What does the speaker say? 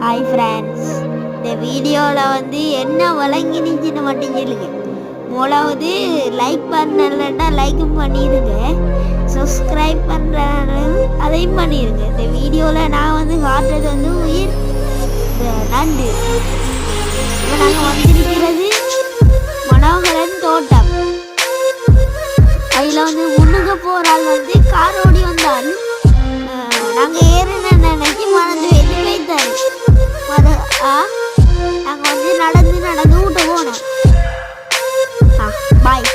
Hi friends, இந்த வீடியோவில் வந்து என்ன விளங்கினுச்சுன்னு மட்டும் சொல்லுங்க. முதலாவது லைக் பண்ணலன்னா லைக்கும் பண்ணிடுங்க, சப்ஸ்கிரைப் பண்ணுறாலும் அதையும் பண்ணிடுங்க. இந்த வீடியோவில் நான் வந்து காட்டுறது வந்து உயிர் நண்டு. இப்போ நாங்கள் வந்திருக்கிறது மனோகரன் தோட்டம். அதில் வந்து முன்னுக்கு போகிறாள் வந்து கார் ஓடி வந்தால் நாங்கள் ஏறின நினைச்சு மறந்து வெட்டி வைத்தாரு. நாங்கள் வந்து நடந்து நடந்து விட்டு போனோம். பாய்.